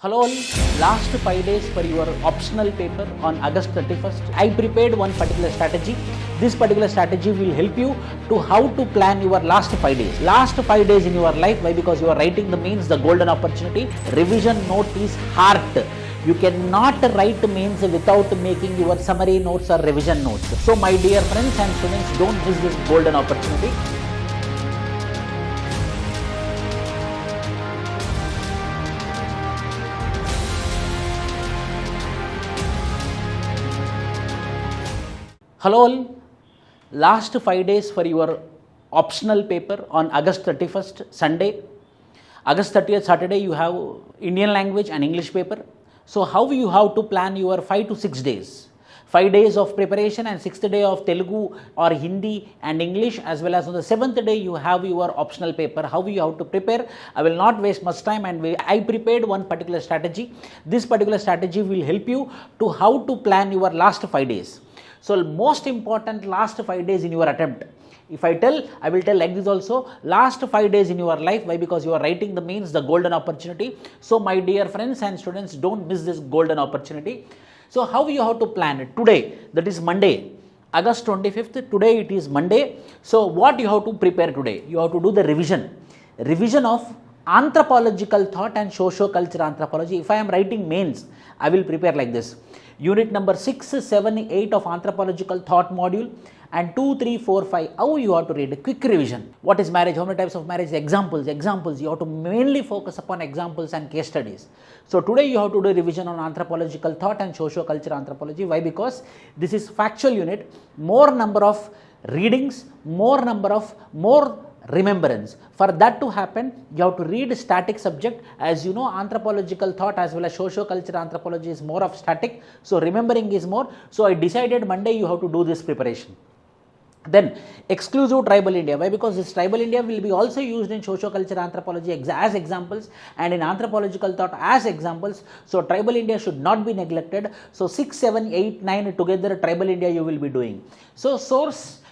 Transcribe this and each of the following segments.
Hello all, last 5 days for your optional paper on August 31st. I prepared one particular strategy. This particular strategy will help you to how to plan your last 5 days. Last 5 days in your life, why? Because you are writing the means, the golden opportunity. Revision note is heart. You cannot write means without making your summary notes or revision notes. So my dear friends and students, don't miss this golden opportunity. Hello all, last 5 days for your optional paper on August 31st, Sunday. August 30th, Saturday, you have Indian language and English paper. So how you have to plan your 5 to 6 days. 5 days of preparation and 6th day of Telugu or Hindi and English, as well as on the 7th day you have your optional paper. How you have to prepare, I will not waste much time, and I prepared one particular strategy. This particular strategy will help you to how to plan your last 5 days. So most important last 5 days in your attempt. If I tell, I will tell like this also, last 5 days in your life. Why? Because you are writing the means, the golden opportunity. So my dear friends and students, don't miss this golden opportunity. So how you have to plan it? Today, that is Monday, August 25th, today it is Monday. So what you have to prepare today? You have to do the revision of anthropological thought and socio-cultural anthropology. If I am writing mains, I will prepare like this. Unit number 6, 7, 8 of anthropological thought module, and 2, 3, 4, 5. How you have to read? A quick revision. What is marriage? How many types of marriage? Examples. You have to mainly focus upon examples and case studies. So today you have to do a revision on anthropological thought and socio-cultural anthropology. Why? Because this is factual unit. More number of readings, more remembrance. For that to happen, you have to read static subject. As you know, anthropological thought as well as socio-cultural anthropology is more of static. So remembering is more. So I decided Monday you have to do this preparation. Then exclusive tribal India. Why? Because this tribal India will be also used in socio-cultural anthropology as examples and in anthropological thought as examples. So tribal India should not be neglected. So 6, 7, 8, 9 together tribal India you will be doing. So source,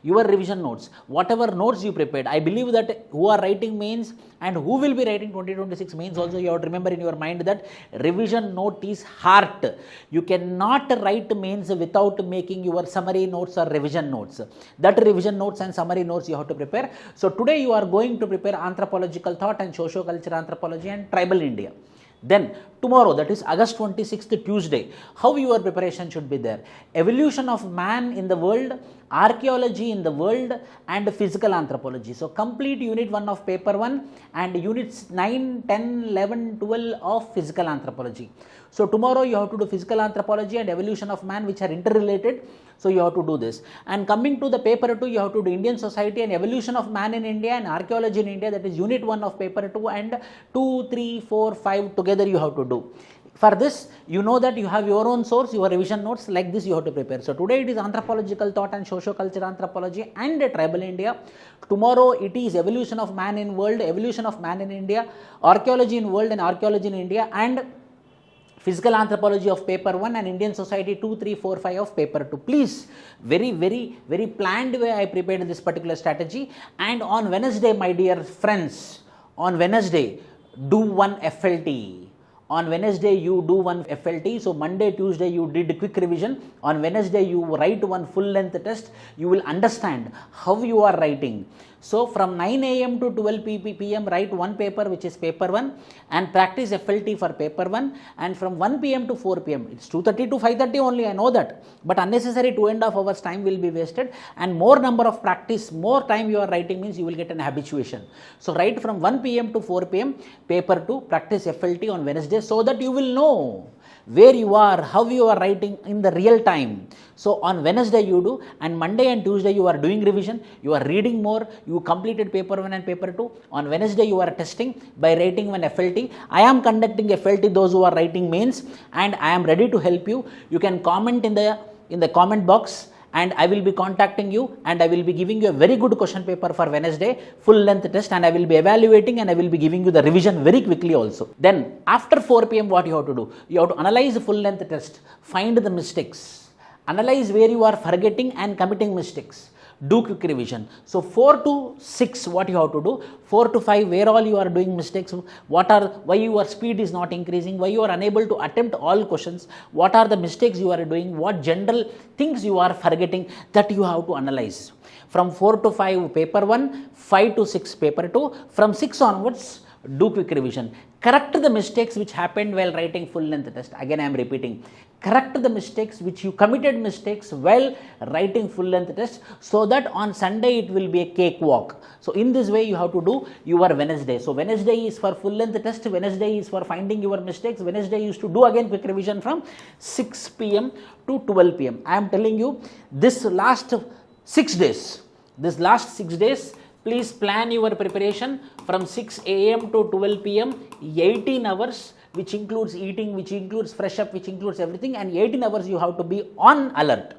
your revision notes, whatever notes you prepared. I believe that who are writing mains and who will be writing 2026 mains also, you have to remember in your mind that revision note is heart. You cannot write mains without making your summary notes or revision notes. That revision notes and summary notes you have to prepare. So today you are going to prepare anthropological thought and socio-cultural anthropology and tribal India. Then tomorrow, that is August 26th, Tuesday, how your preparation should be there? Evolution of man in the world, archaeology in the world, and physical anthropology. So complete unit 1 of paper 1 and units 9, 10, 11, 12 of physical anthropology. So tomorrow you have to do physical anthropology and evolution of man, which are interrelated. So you have to do this. And coming to the paper 2, you have to do Indian society and evolution of man in India and archaeology in India. That is unit 1 of paper 2, and 2, 3, 4, 5 together you have to do. For this, you know that you have your own source, your revision notes, like this you have to prepare. So today it is anthropological thought and socio-cultural anthropology and tribal India. Tomorrow it is evolution of man in world, evolution of man in India, archaeology in world and archaeology in India, and physical anthropology of paper 1 and Indian society 2, 3, 4, 5 of paper 2. Please, very planned way I prepared this particular strategy. And on Wednesday, my dear friends, on Wednesday, do one FLT. On Wednesday, you do one FLT. So Monday, Tuesday, you did quick revision. On Wednesday, you write one full length test. You will understand how you are writing. So from 9 a.m. to 12 p.m. write one paper, which is paper 1, and practice FLT for paper 1. And from 1 p.m. to 4 p.m. it's 2:30 to 5:30 only, I know that. But unnecessary 2.5 hours time will be wasted, and more number of practice, more time you are writing means you will get an habituation. So write from 1 p.m. to 4 p.m. paper 2, practice FLT on Wednesday, so that you will know where you are, how you are writing in the real time. So on Wednesday you do, and Monday and Tuesday you are doing revision, you are reading more, you completed paper 1 and paper 2. On Wednesday you are testing by writing one FLT. I am conducting FLT, those who are writing mains, and I am ready to help you. You can comment in the comment box, and I will be contacting you, and I will be giving you a very good question paper for Wednesday, full length test, and I will be evaluating, and I will be giving you the revision very quickly also. Then after 4 p.m. what you have to do? You have to analyze the full length test, find the mistakes, analyze where you are forgetting and committing mistakes. do quick revision. So 4 to 6 what you have to do, 4 to 5 where all you are doing mistakes, why your speed is not increasing, why you are unable to attempt all questions, what are the mistakes you are doing, what general things you are forgetting, that you have to analyze. From 4 to 5 paper 1, 5 to 6 paper 2, from 6 onwards do quick revision. Correct the mistakes which happened while writing full length test. Again I am repeating, correct the mistakes which you committed mistakes while writing full length test, so that on Sunday it will be a cakewalk. So in this way you have to do your Wednesday. So Wednesday is for full length test, Wednesday is for finding your mistakes, Wednesday is to do again quick revision from 6 p.m. to 12 p.m. I am telling you, this last 6 days, please plan your preparation from 6 a.m. to 12 p.m. 18 hours, which includes eating, which includes fresh up, which includes everything, and 18 hours you have to be on alert.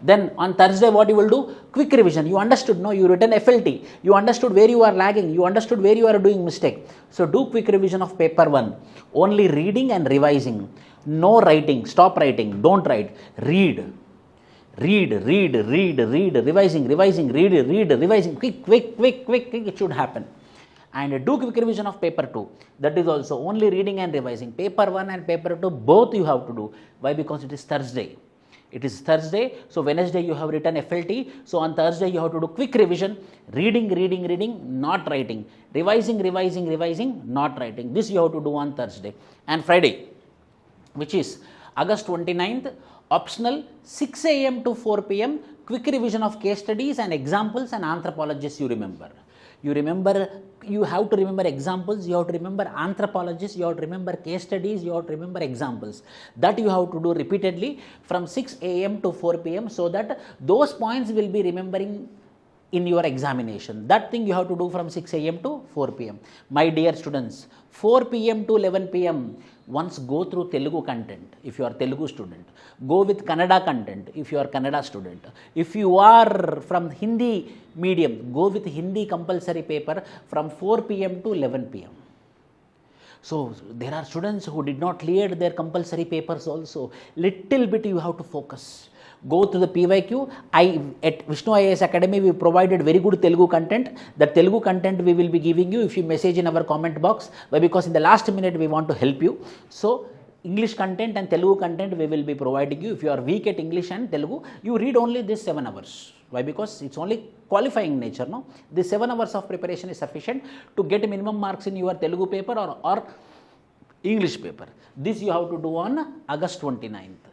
Then on Thursday what you will do? Quick revision. You understood, no? You written FLT. You understood where you are lagging. You understood where you are doing mistake. So do quick revision of paper 1. Only reading and revising. No writing. Stop writing. Don't write. Read, revising, revising, quick, it should happen. And do quick revision of paper 2. That is also only reading and revising. Paper 1 and paper 2 both you have to do. Why? Because it is Thursday. So Wednesday you have written FLT. So on Thursday you have to do quick revision, reading, not writing, revising, not writing. This you have to do on Thursday. And Friday, which is August 29th, optional 6 a.m. to 4 p.m. quick revision of case studies and examples and anthropologists you remember. You have to remember examples, you have to remember anthropologists, you have to remember case studies, you have to remember examples. That you have to do repeatedly from 6 a.m. to 4 p.m. so that those points will be remembering in your examination. That thing you have to do from 6 a.m. to 4 p.m. My dear students, 4 p.m. to 11 p.m. once go through Telugu content if you are Telugu student. Go with Kannada content if you are Kannada student. If you are from Hindi medium, go with Hindi compulsory paper from 4 p.m. to 11 p.m. So there are students who did not clear their compulsory papers also. Little bit you have to focus. Go to the PYQ. At Vishnu IAS Academy, we provided very good Telugu content. That Telugu content we will be giving you if you message in our comment box. Why? Because in the last minute we want to help you. So English content and Telugu content we will be providing you. If you are weak at English and Telugu, you read only this 7 hours. Why? Because it's only qualifying nature. No, this 7 hours of preparation is sufficient to get minimum marks in your Telugu paper or English paper. This you have to do on August 29th.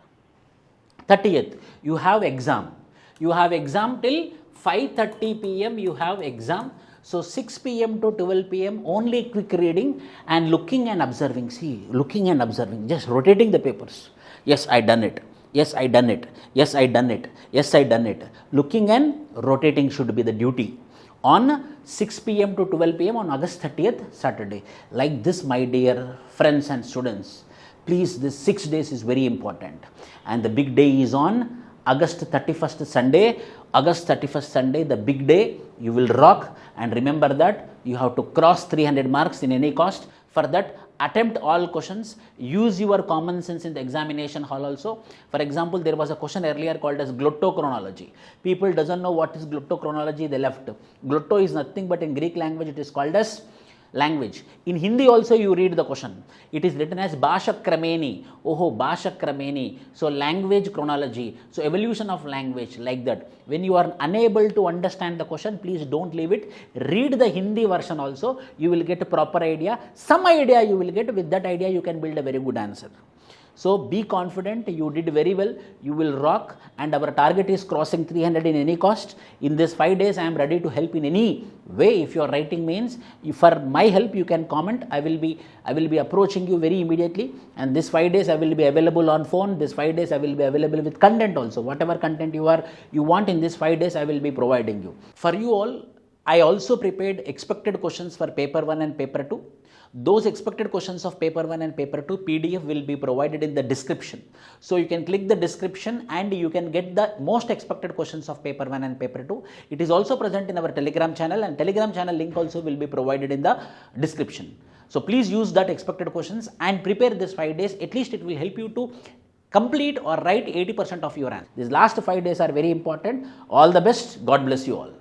30th, you have exam. You have exam till 5:30 p.m. You have exam. So 6 p.m. to 12 p.m. only quick reading and looking and observing. See, looking and observing, just rotating the papers. Yes, I done it. Yes, I done it. Yes, I done it. Yes, I done it. Looking and rotating should be the duty. On 6 p.m. to 12 p.m. on August 30th, Saturday. Like this, my dear friends and students, please, this 6 days is very important. And the big day is on August 31st, Sunday. August 31st, Sunday, the big day. You will rock. And remember that you have to cross 300 marks in any cost. For that, attempt all questions. Use your common sense in the examination hall also. For example, there was a question earlier called as glottochronology. People doesn't know what is glottochronology, they left. Glotto is nothing but in Greek language it is called as language. In Hindi also you read the question. It is written as Bhasha Krameni. Oho, Bhasha Krameni. So language chronology. So evolution of language, like that. When you are unable to understand the question, please don't leave it. Read the Hindi version also. You will get a proper idea. Some idea you will get. With that idea you can build a very good answer. So be confident, you did very well, you will rock, and our target is crossing 300 in any cost. In this 5 days, I am ready to help in any way. If your writing means, for my help, you can comment. I will be approaching you very immediately. And this 5 days, I will be available on phone. This 5 days, I will be available with content also. Whatever content you want in this 5 days, I will be providing you. For you all, I also prepared expected questions for paper 1 and paper 2. Those expected questions of paper 1 and paper 2 PDF will be provided in the description. So you can click the description and you can get the most expected questions of paper 1 and paper 2. It is also present in our Telegram channel, and Telegram channel link also will be provided in the description. So please use that expected questions and prepare this 5 days. At least it will help you to Complete or write 80% of your answer. These last 5 days are very important. All the best. God bless you all.